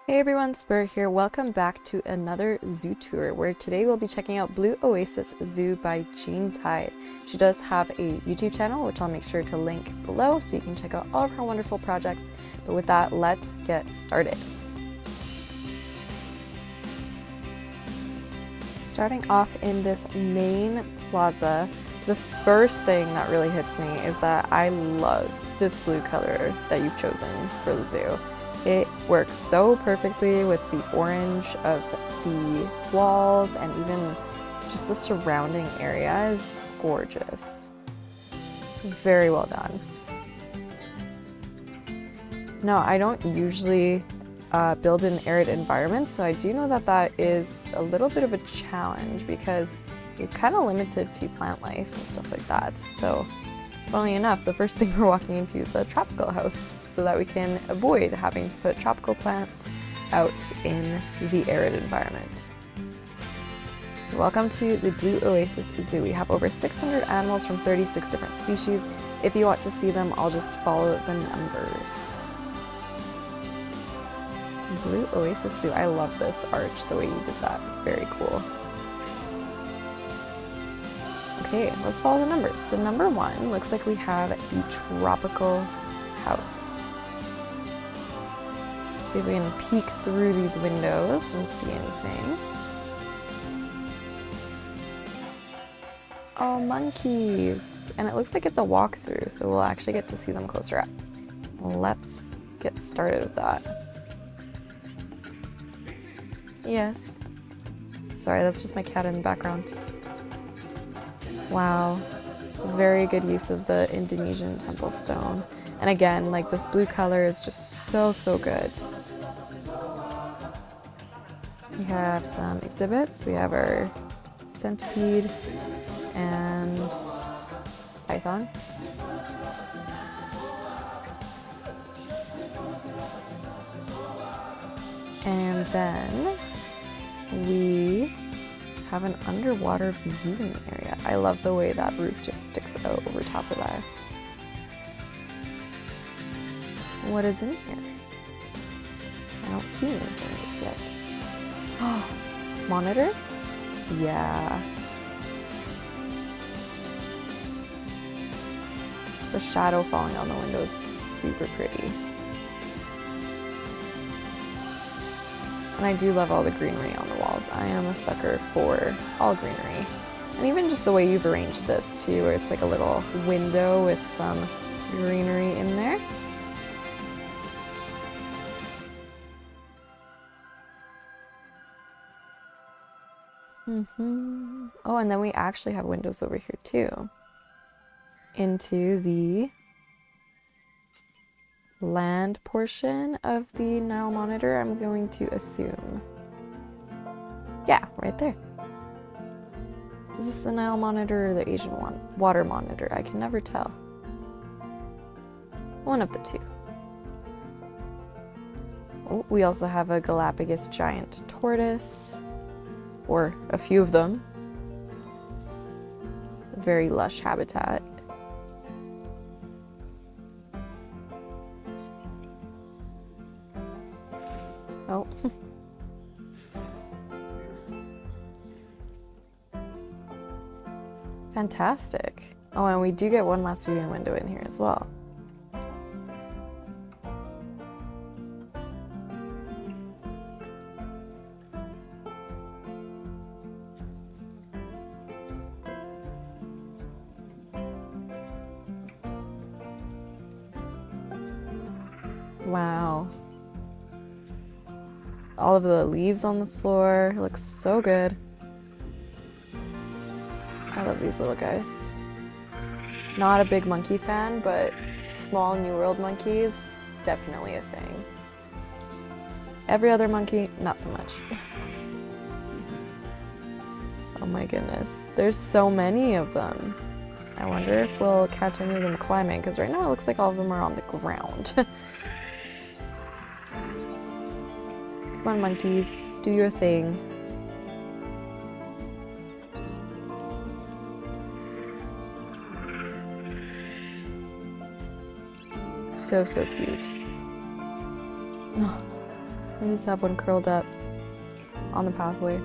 Hey everyone, Spur here. Welcome back to another zoo tour where today we'll be checking out Blue Oasis Zoo by Jean Tide. She does have a YouTube channel, which I'll make sure to link below so you can check out all of her wonderful projects. But with that, let's get started. Starting off in this main plaza, the first thing that really hits me is that I love this blue color that you've chosen for the zoo. It works so perfectly with the orange of the walls, and even just the surrounding area is gorgeous. Very well done. Now, I don't usually build in arid environments, so I do know that that is a little bit of a challenge because you're kind of limited to plant life and stuff like that. So funnily enough, the first thing we're walking into is a tropical house so that we can avoid having to put tropical plants out in the arid environment. So welcome to the Blue Oasis Zoo. We have over 600 animals from 36 different species. If you want to see them, I'll just follow the numbers. Blue Oasis Zoo. I love this arch, the way you did that. Very cool. Okay, let's follow the numbers. So number 1, looks like we have the tropical house. See if we can peek through these windows and see anything. Oh, monkeys! And it looks like it's a walkthrough, so we'll actually get to see them closer up. Let's get started with that. Yes. Sorry, that's just my cat in the background. Wow, very good use of the Indonesian temple stone. And again, like, this blue color is just so good. We have some exhibits. We have our centipede and python. And then we have an underwater viewing area. I love the way that roof just sticks out over top of that. What is in here? I don't see anything just yet. Oh, monitors? Yeah. The shadow falling on the window is super pretty. And I do love all the greenery on the walls. I am a sucker for all greenery. And even just the way you've arranged this too, where it's like a little window with some greenery in there. Oh, and then we actually have windows over here too. Into the land portion of the Nile monitor, I'm going to assume. Yeah, right there. Is this the Nile monitor or the Asian water monitor? I can never tell. One of the two. Oh, we also have a Galapagos giant tortoise, or a few of them. Very lush habitat. Oh. Fantastic. Oh, and we do get one last viewing window in here as well. Wow. All of the leaves on the floor. It looks so good. I love these little guys. Not a big monkey fan, but small New World monkeys, definitely a thing. Every other monkey, not so much. Oh my goodness. There's so many of them. I wonder if we'll catch any of them climbing, because right now it looks like all of them are on the ground. Come on, monkeys, do your thing. So cute. Oh, We just have one curled up on the pathway.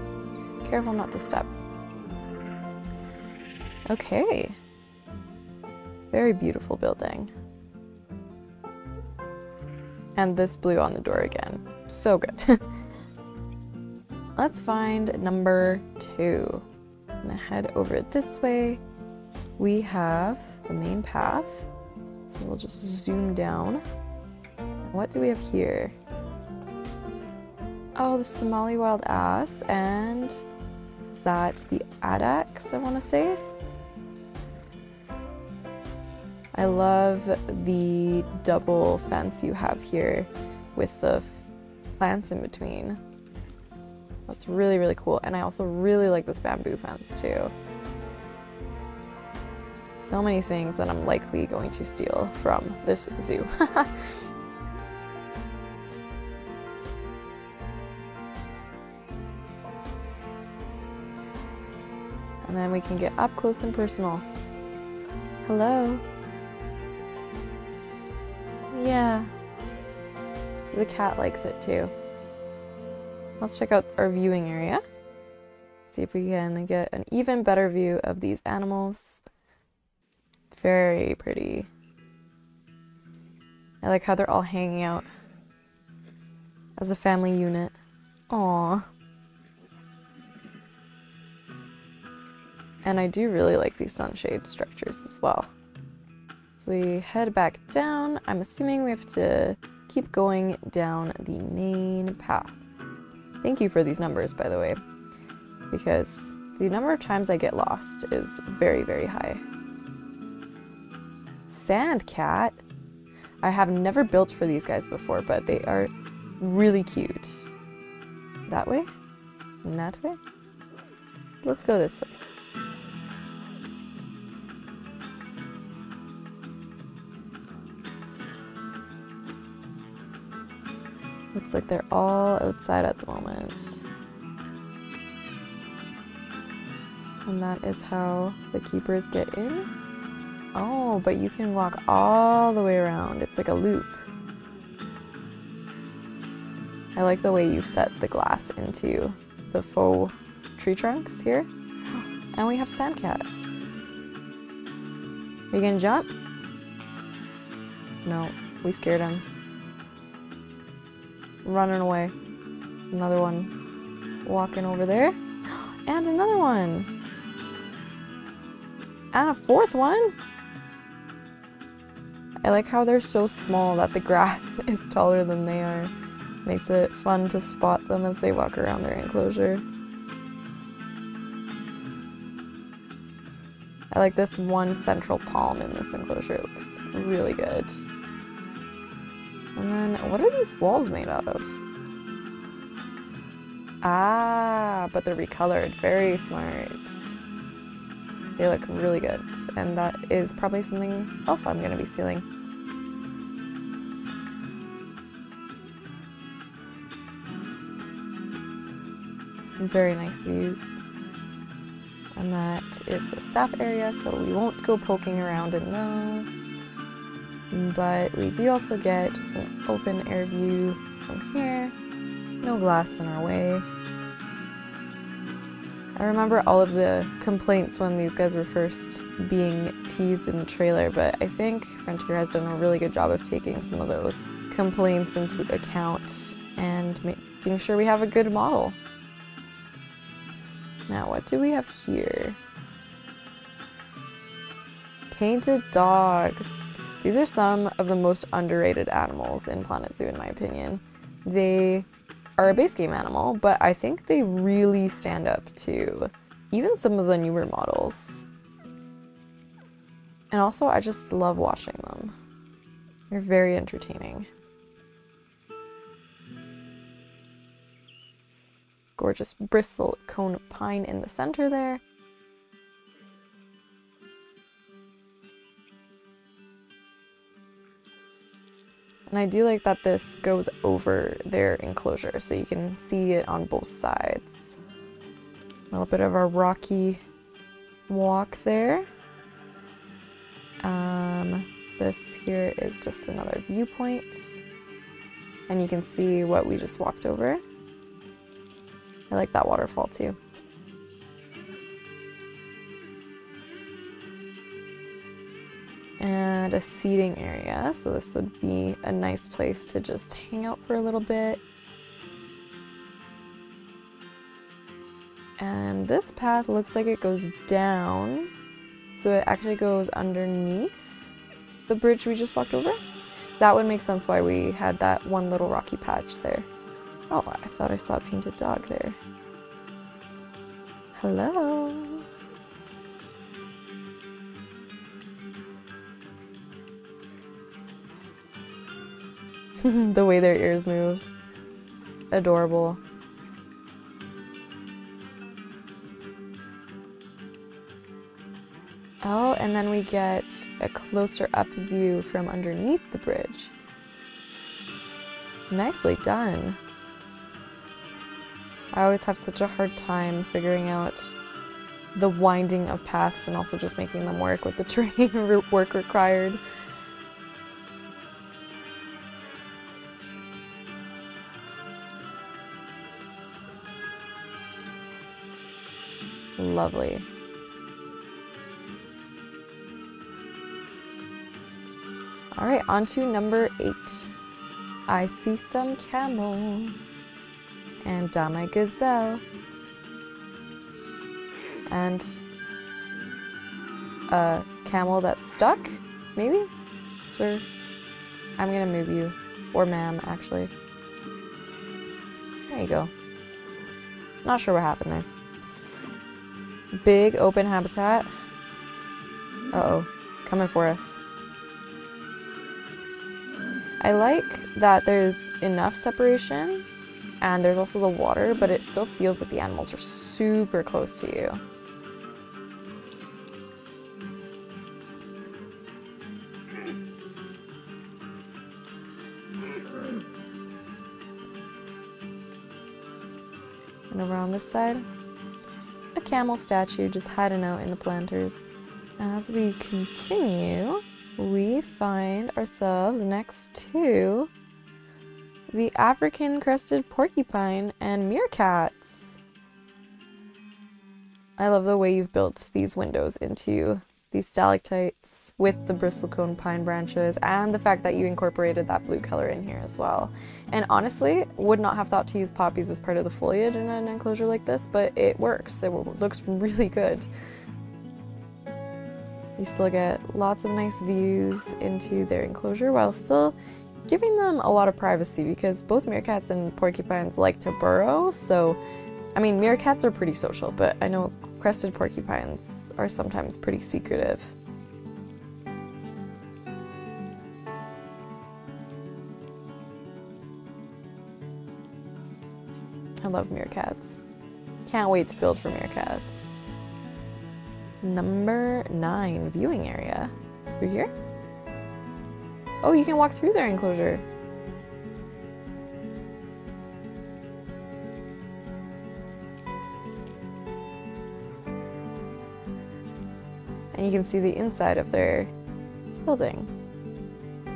Careful not to step. Okay. Very beautiful building. And this blue on the door again. So good. Let's find number 2. I'm gonna head over this way. We have the main path. So we'll just zoom down. What do we have here? Oh, the Somali wild ass, and is that the addax, I want to say? I love the double fence you have here with the plants in between. That's really, really cool. And I also really like this bamboo fence too. So many things that I'm likely going to steal from this zoo. And then we can get up close and personal. Hello. Yeah. The cat likes it too. Let's check out our viewing area. See if we can get an even better view of these animals. Very pretty. I like how they're all hanging out as a family unit. Aww. And I do really like these sunshade structures as well. So we head back down. I'm assuming we have to keep going down the main path. Thank you for these numbers, by the way, because the number of times I get lost is very, very high. Sand cat. I have never built for these guys before, but they are really cute. That way? And that way? Let's go this way. Looks like they're all outside at the moment. And that is how the keepers get in. Oh, but you can walk all the way around. It's like a loop. I like the way you've set the glass into the faux tree trunks here. And we have Sandcat. Are you gonna jump? No, we scared him. Running away. Another one walking over there. And another one. And a fourth one. I like how they're so small that the grass is taller than they are. Makes it fun to spot them as they walk around their enclosure. I like this one central palm in this enclosure. It looks really good. And then, what are these walls made out of? Ah, but they're recolored. Very smart. They look really good. And that is probably something else I'm going to be stealing. Some very nice views. And that is the staff area, so we won't go poking around in those. But we do also get just an open air view from here. No glass in our way. I remember all of the complaints when these guys were first being teased in the trailer, but I think Frontier has done a really good job of taking some of those complaints into account and making sure we have a good model. Now, what do we have here? Painted dogs. These are some of the most underrated animals in Planet Zoo, in my opinion. They are a base game animal, but I think they really stand up to even some of the newer models. And also, I just love watching them. They're very entertaining. Gorgeous bristle cone pine in the center there. And I do like that this goes over their enclosure, so you can see it on both sides. A little bit of a rocky walk there. This here is just another viewpoint. and you can see what we just walked over. I like that waterfall too. And a seating area, so this would be a nice place to just hang out for a little bit. And this path looks like it goes down, so it actually goes underneath the bridge we just walked over. That would make sense why we had that one little rocky patch there. Oh, I thought I saw a painted dog there. Hello. The way their ears move. Adorable. Oh, and then we get a closer up view from underneath the bridge. Nicely done. I always have such a hard time figuring out the winding of paths and also just making them work with the terrain work required. Lovely. All right, on to number 8. I see some camels and Dama gazelle and a camel that's stuck, maybe? Sir, I'm gonna move you, or ma'am, actually. There you go. Not sure what happened there. Big open habitat. Uh-oh, it's coming for us. I like that there's enough separation and there's also the water, but it still feels like the animals are super close to you. And over on this side, a camel statue just hiding out in the planters. As we continue, we find ourselves next to the African crested porcupine and meerkats. I love the way you've built these windows into these stalactites with the bristlecone pine branches and the fact that you incorporated that blue color in here as well. And honestly, would not have thought to use poppies as part of the foliage in an enclosure like this, but it works. It looks really good. You still get lots of nice views into their enclosure while still giving them a lot of privacy because both meerkats and porcupines like to burrow. So, I mean, meerkats are pretty social, but I know crested porcupines are sometimes pretty secretive. I love meerkats. Can't wait to build for meerkats. Number 9, viewing area. Through here? Oh, you can walk through their enclosure. And you can see the inside of their building.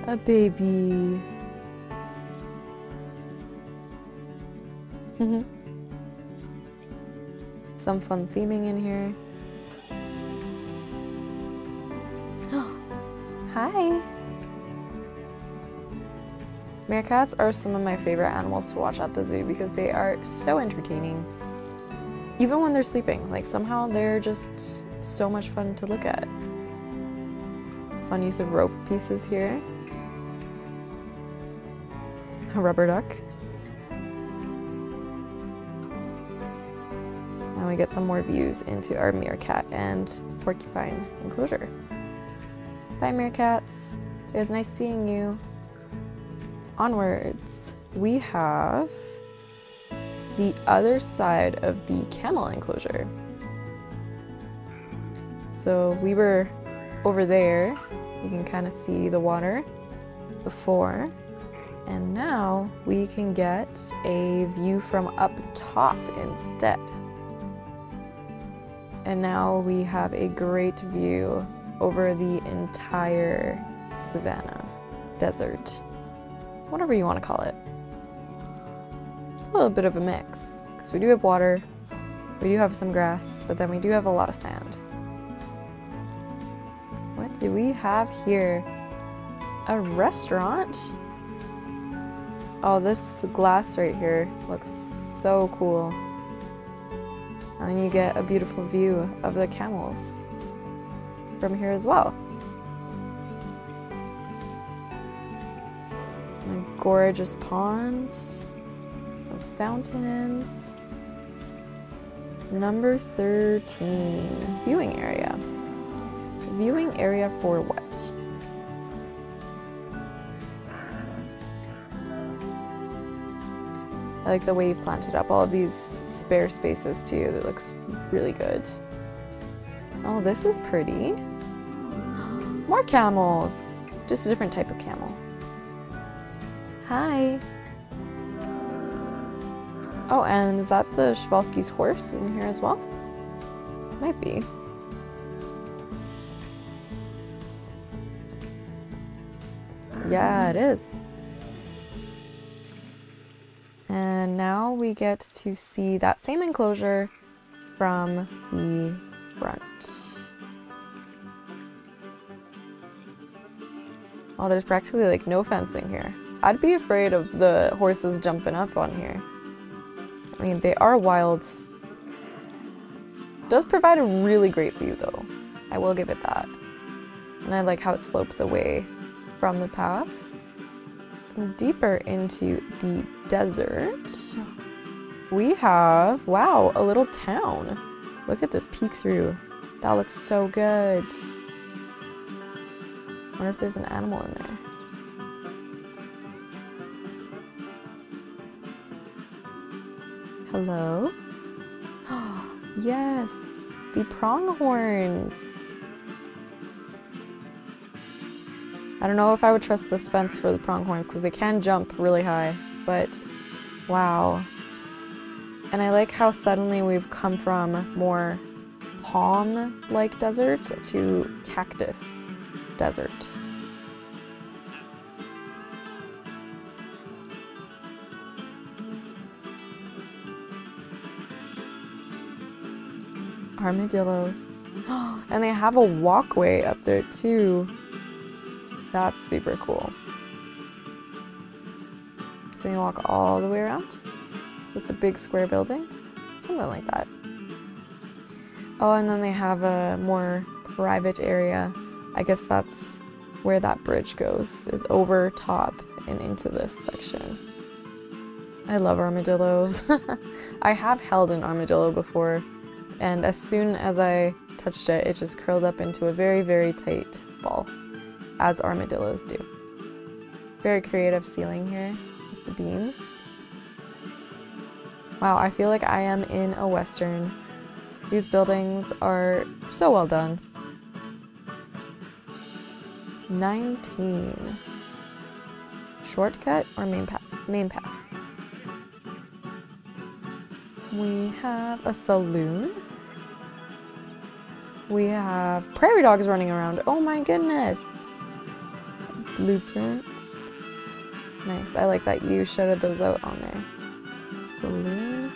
A baby. Some fun theming in here. Hi! Meerkats are some of my favorite animals to watch at the zoo because they are so entertaining. Even when they're sleeping, like somehow they're just so much fun to look at. Fun use of rope pieces here. A rubber duck. And we get some more views into our meerkat and porcupine enclosure. Bye, meerkats. It was nice seeing you. Onwards, we have the other side of the camel enclosure. So we were over there. You can kind of see the water before. And now we can get a view from up top instead. And now we have a great view over the entire savanna, desert, whatever you want to call it. a little bit of a mix, because we do have water, we do have some grass, but then we do have a lot of sand. What do we have here? A restaurant? Oh, this glass right here looks so cool. And then you get a beautiful view of the camels from here as well. And a gorgeous pond, some fountains. Number 13, viewing area. Viewing area for what? I like the way you've planted up all of these spare spaces too. That looks really good. Oh, this is pretty. More camels. Just a different type of camel. Hi. Oh, and is that the Przewalski's horse in here as well? Might be. Yeah, it is. And now we get to see that same enclosure from the front. Oh, there's practically like no fencing here. I'd be afraid of the horses jumping up on here. I mean, they are wild. Does provide a really great view though. I will give it that. And I like how it slopes away from the path. And deeper into the desert, we have, wow, a little town. Look at this peek through. That looks so good. I wonder if there's an animal in there. Hello? Yes, the pronghorns. I don't know if I would trust this fence for the pronghorns because they can jump really high, but wow. And I like how suddenly we've come from more palm-like desert to cactus desert. Armadillos. And they have a walkway up there too. That's super cool. Can you walk all the way around? Just a big square building? Something like that. Oh, and then they have a more private area. I guess that's where that bridge goes, is over top and into this section. I love armadillos. I have held an armadillo before, and as soon as I touched it, it just curled up into a very, very tight ball, as armadillos do. Very creative ceiling here with the beams. Wow, I feel like I am in a Western. These buildings are so well done. 19. Shortcut or main path? Main path. We have a saloon. We have prairie dogs running around. Oh my goodness. Blueprints. Nice. I like that you shouted those out on there. Saloon.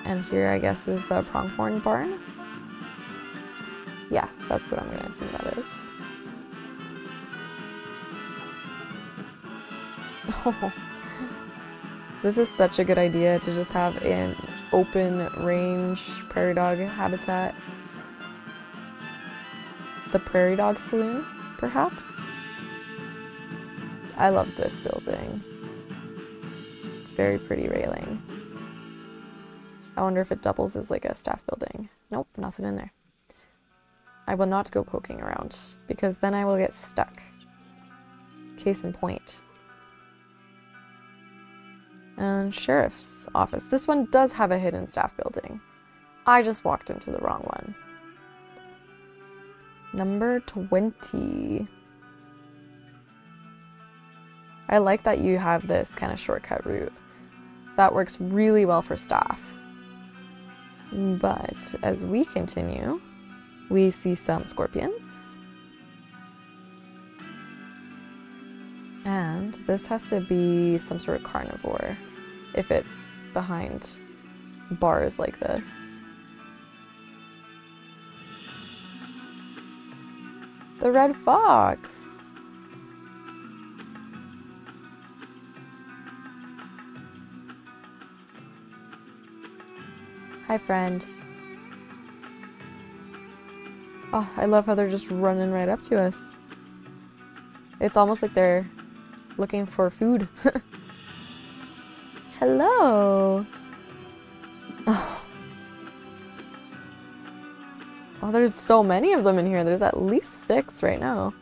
And here, I guess, is the pronghorn barn. Yeah, that's what I'm gonna assume that is. Oh, this is such a good idea to just have an open range prairie dog habitat. The prairie dog saloon, perhaps? I love this building. Very pretty railing. I wonder if it doubles as like a staff building. Nope, nothing in there. I will not go poking around because then I will get stuck. Case in point. And sheriff's office. This one does have a hidden staff building. I just walked into the wrong one. Number 20. I like that you have this kind of shortcut route. That works really well for staff. But as we continue, we see some scorpions. And this has to be some sort of carnivore. if it's behind bars like this. The red fox! Hi, friend. Oh, I love how they're just running right up to us. It's almost like they're looking for food. Hello! Oh. Oh, there's so many of them in here. There's at least 6 right now.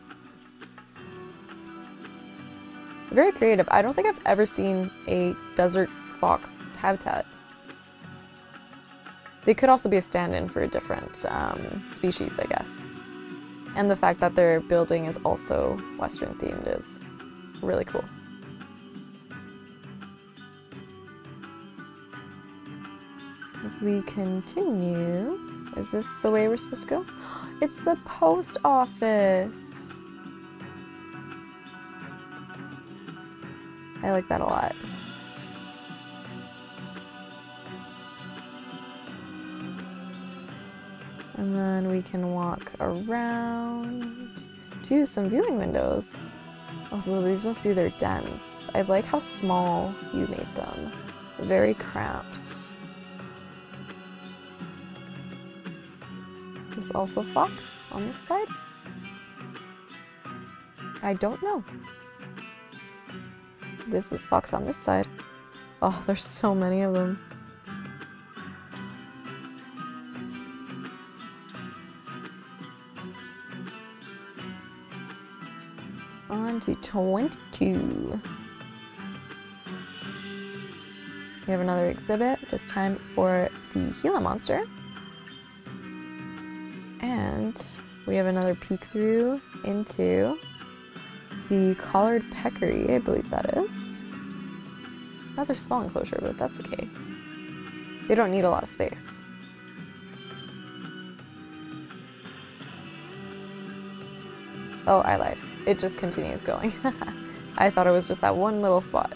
Very creative. I don't think I've ever seen a desert fox habitat. They could also be a stand-in for a different species, I guess. And the fact that their building is also Western themed is really cool. As we continue, is this the way we're supposed to go? It's the post office! I like that a lot. And then we can walk around to some viewing windows. Also, these must be their dens. I like how small you made them. Very cramped. Is this also fox on this side? I don't know. This is fox on this side. Oh, there's so many of them. On to 22. We have another exhibit, this time for the Gila monster. And we have another peek through into the collared peccary, I believe that is. Rather small enclosure, but that's okay. They don't need a lot of space. Oh, I lied. It just continues going. I thought it was just that one little spot.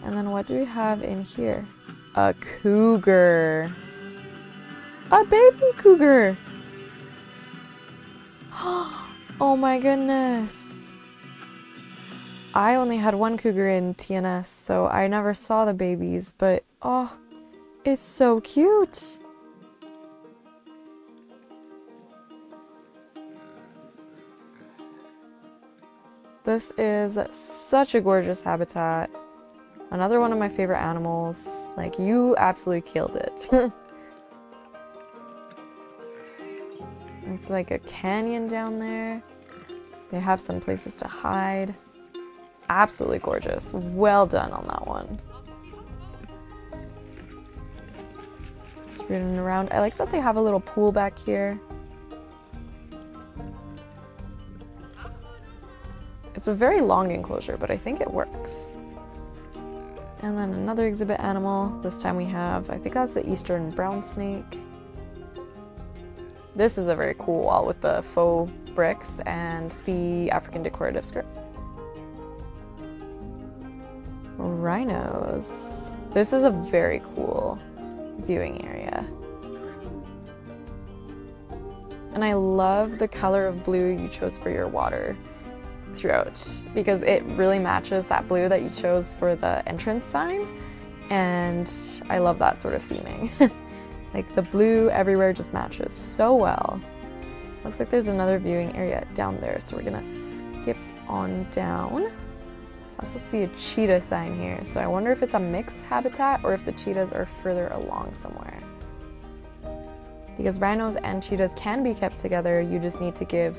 And then what do we have in here? A cougar. A baby cougar. Oh my goodness. I only had one cougar in TNS, so I never saw the babies, but oh, it's so cute. This is such a gorgeous habitat. Another one of my favorite animals. Like, you absolutely killed it. It's like a canyon down there. They have some places to hide. Absolutely gorgeous. Well done on that one. Scooting around. I like that they have a little pool back here. It's a very long enclosure, but I think it works. And then another exhibit animal. This time we have, I think that's the eastern brown snake. This is a very cool wall with the faux bricks and the African decorative script. Rhinos. This is a very cool viewing area. And I love the color of blue you chose for your water throughout, because it really matches that blue that you chose for the entrance sign, and I love that sort of theming. Like, the blue everywhere just matches so well. Looks like there's another viewing area down there, so we're gonna skip on down. I also see a cheetah sign here, so I wonder if it's a mixed habitat or if the cheetahs are further along somewhere. Because rhinos and cheetahs can be kept together, you just need to give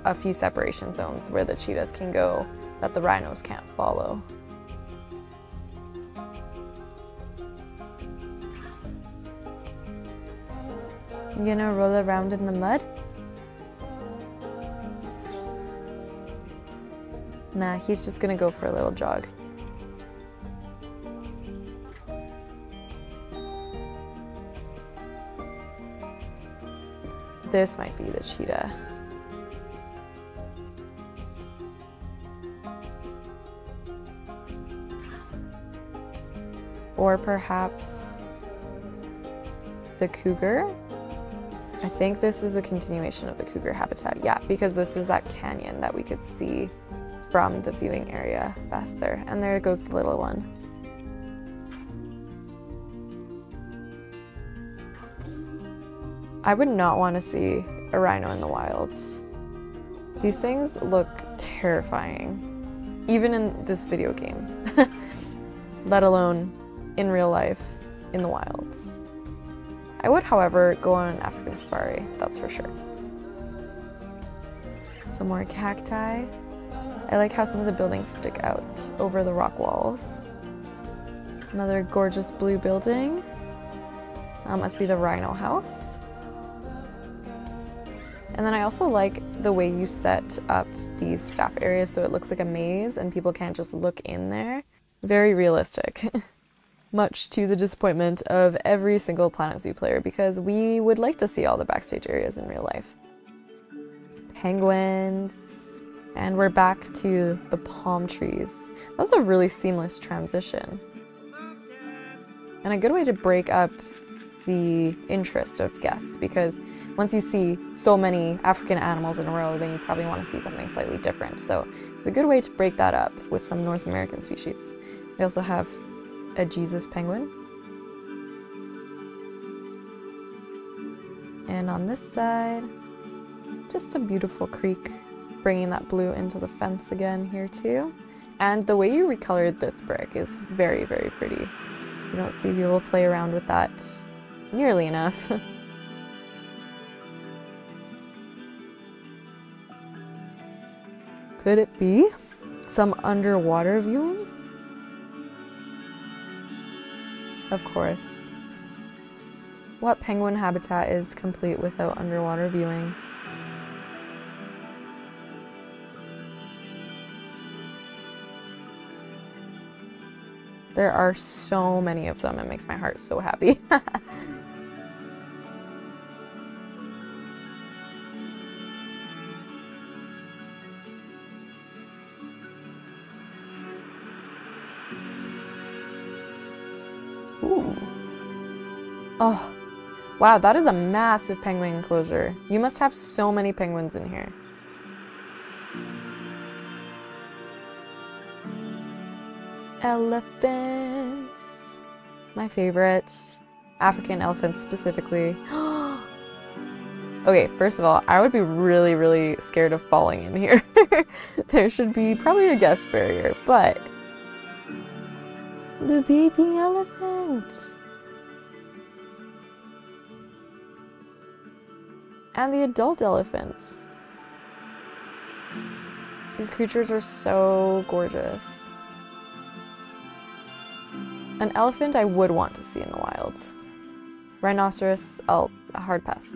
a few separation zones where the cheetahs can go that the rhinos can't follow. You gonna roll around in the mud? Nah, he's just gonna go for a little jog. This might be the cheetah. Or perhaps the cougar? I think this is a continuation of the cougar habitat. Yeah, because this is that canyon that we could see from the viewing area past there. And there goes the little one. I would not want to see a rhino in the wilds. These things look terrifying, even in this video game, let alone in real life in the wilds. I would, however, go on an African safari, that's for sure. Some more cacti. I like how some of the buildings stick out over the rock walls. Another gorgeous blue building. That must be the rhino house. And then I also like the way you set up these staff areas so it looks like a maze and people can't just look in there. Very realistic. Much to the disappointment of every single Planet Zoo player because we would like to see all the backstage areas in real life. Penguins. And we're back to the palm trees. That's a really seamless transition. And a good way to break up the interest of guests because once you see so many African animals in a row, then you probably want to see something slightly different. So it's a good way to break that up with some North American species. We also have a Jesus penguin. And on this side, just a beautiful creek, bringing that blue into the fence again here too. And the way you recolored this brick is very, very pretty. You don't see people play around with that nearly enough. Could it be some underwater viewing? Of course. What penguin habitat is complete without underwater viewing? There are so many of them, it makes my heart so happy. Ooh. Oh, wow, that is a massive penguin enclosure. You must have so many penguins in here. Elephants. My favorite. African elephants specifically. Okay, first of all, I would be really, really scared of falling in here. There should be probably a guest barrier, but the baby elephant. And the adult elephants. These creatures are so gorgeous. An elephant I would want to see in the wild. Rhinoceros, a hard pass.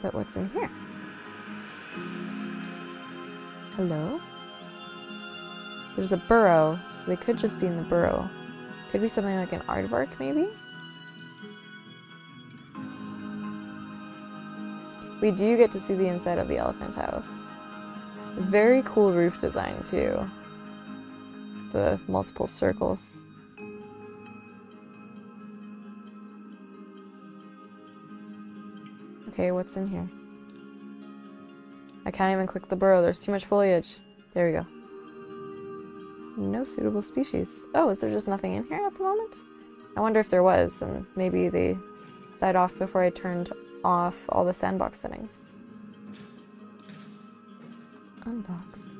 But what's in here? Hello? There's a burrow, so they could just be in the burrow. Could be something like an aardvark, maybe? We do get to see the inside of the elephant house. Very cool roof design, too. The multiple circles. Okay, what's in here? I can't even click the burrow, there's too much foliage. There we go. No suitable species. Oh, is there just nothing in here at the moment? I wonder if there was, and maybe they died off before I turned off all the sandbox settings. Unbox.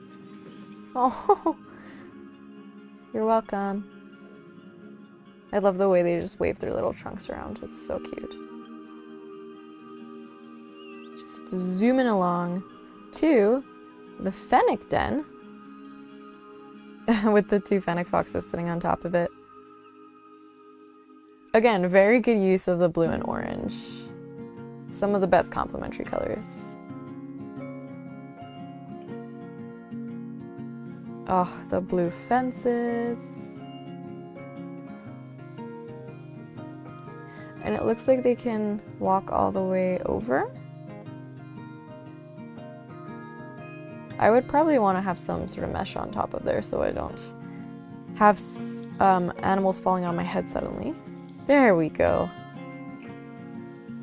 Oh, you're welcome. I love the way they just wave their little trunks around. It's so cute. Just zooming along to the fennec den with the two fennec foxes sitting on top of it. Again, very good use of the blue and orange. Some of the best complementary colors. Oh, the blue fences. And it looks like they can walk all the way over. I would probably want to have some sort of mesh on top of there so I don't have animals falling on my head suddenly. There we go.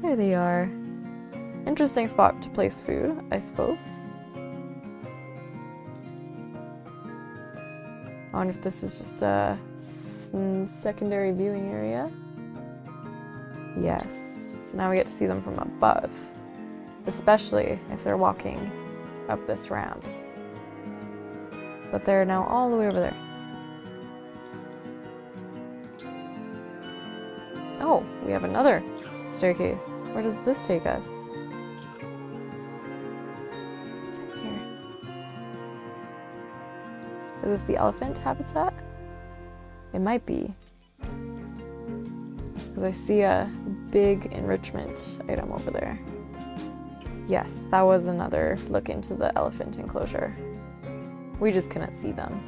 There they are. Interesting spot to place food, I suppose. I wonder if this is just a secondary viewing area. Yes. So now we get to see them from above, especially if they're walking up this ramp. But they're now all the way over there. Oh, we have another staircase. Where does this take us? What's in here? Is this the elephant habitat? It might be. Because I see a big enrichment item over there. Yes, that was another look into the elephant enclosure. We just couldn't see them.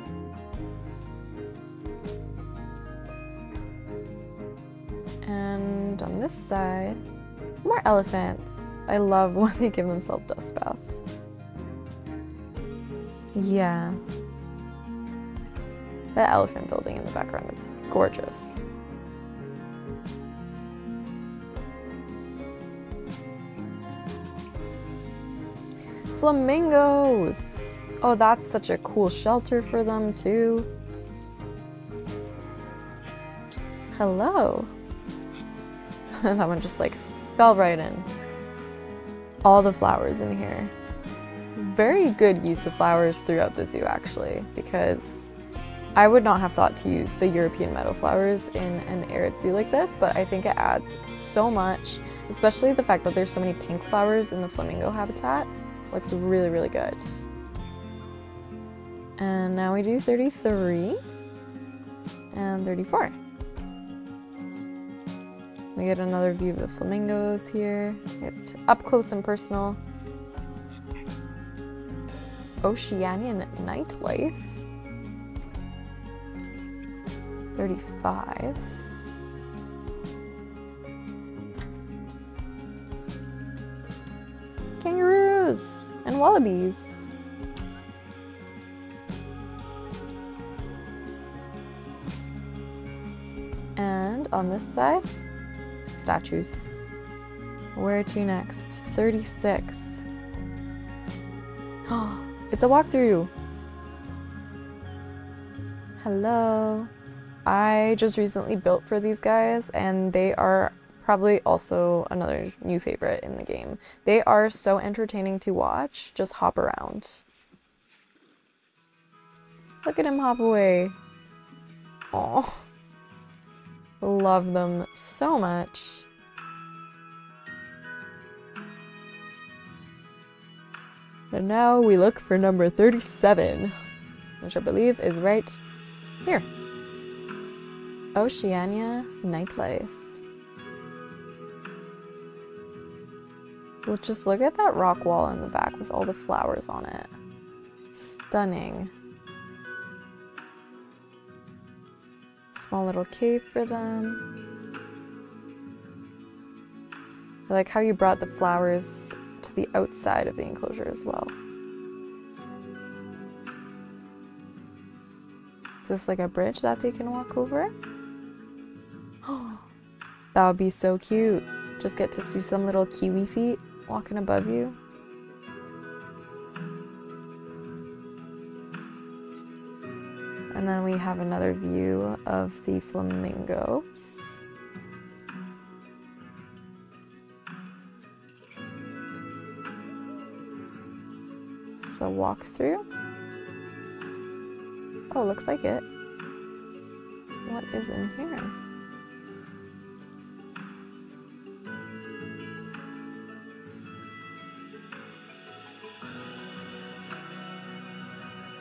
And on this side, more elephants. I love when they give themselves dust baths. Yeah. The elephant building in the background is gorgeous. Flamingos! Oh, that's such a cool shelter for them too. Hello. That one just like fell right in. All the flowers in here. Very good use of flowers throughout the zoo actually, because I would not have thought to use the European meadow flowers in an arid zoo like this, but I think it adds so much, especially the fact that there's so many pink flowers in the flamingo habitat. Looks really, really good. And now we do 33 and 34. We get another view of the flamingos here. It's up close and personal. Oceanian nightlife. 35. Kangaroos and wallabies. And on this side, statues. Where to next? 36. Oh, it's a walkthrough. Hello. I just recently built for these guys and they are probably also another new favorite in the game. They are so entertaining to watch. Just hop around. Look at him hop away. Oh, love them so much. And now we look for number 37, which I believe is right here. Oceania nightlife. Well, just look at that rock wall in the back with all the flowers on it. Stunning. Small little cave for them. I like how you brought the flowers to the outside of the enclosure as well. Is this like a bridge that they can walk over? Oh, that would be so cute. Just get to see some little kiwi feet walking above you. And then we have another view of the flamingos. So walk through. Oh, looks like it. What is in here?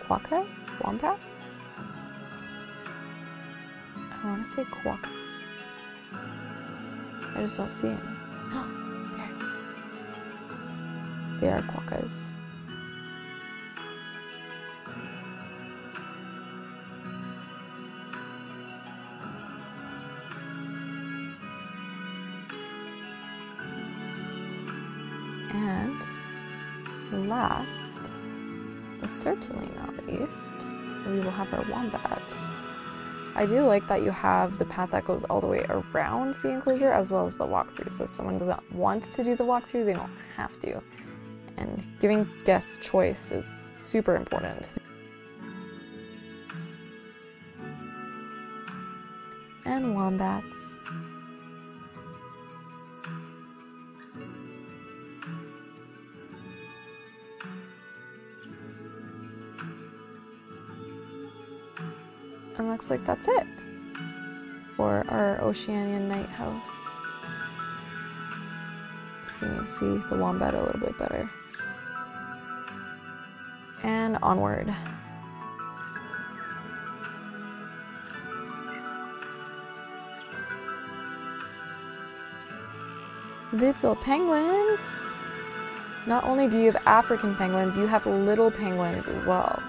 Quokkas? Wombats? I want to say quokkas. I just don't see any. There. They are quokkas. And last certainly not least, we will have our wombat. I do like that you have the path that goes all the way around the enclosure as well as the walkthrough. So if someone doesn't want to do the walkthrough, they don't have to. And giving guests choice is super important. And wombats. And looks like that's it for our Oceanian night house. You can see the wombat a little bit better. And onward. Little penguins! Not only do you have African penguins, you have little penguins as well.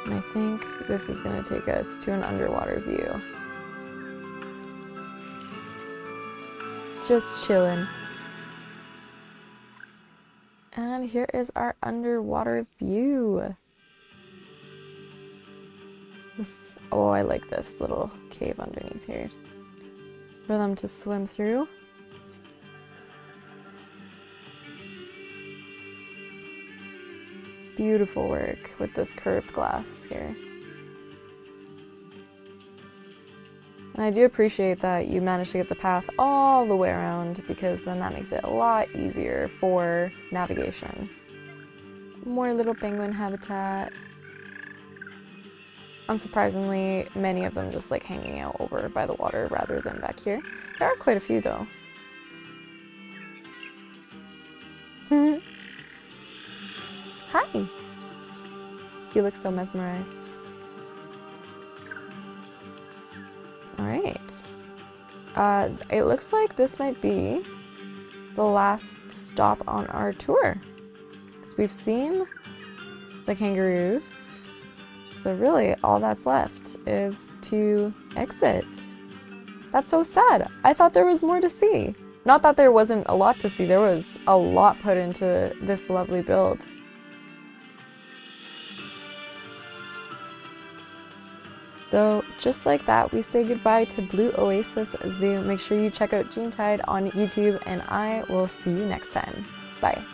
And I think this is going to take us to an underwater view. Just chillin'. And here is our underwater view. Oh, I like this little cave underneath here for them to swim through. Beautiful work with this curved glass here. And I do appreciate that you managed to get the path all the way around, because then that makes it a lot easier for navigation. More little penguin habitat. Unsurprisingly, many of them just like hanging out over by the water rather than back here. There are quite a few though. Hi! You look so mesmerized. Alright. It looks like this might be the last stop on our tour. Because we've seen the kangaroos. So really, all that's left is to exit. That's so sad. I thought there was more to see. Not that there wasn't a lot to see, there was a lot put into this lovely build. So just like that, we say goodbye to Blue Oasis Zoo. Make sure you check out Gene Tide on YouTube, and I will see you next time. Bye.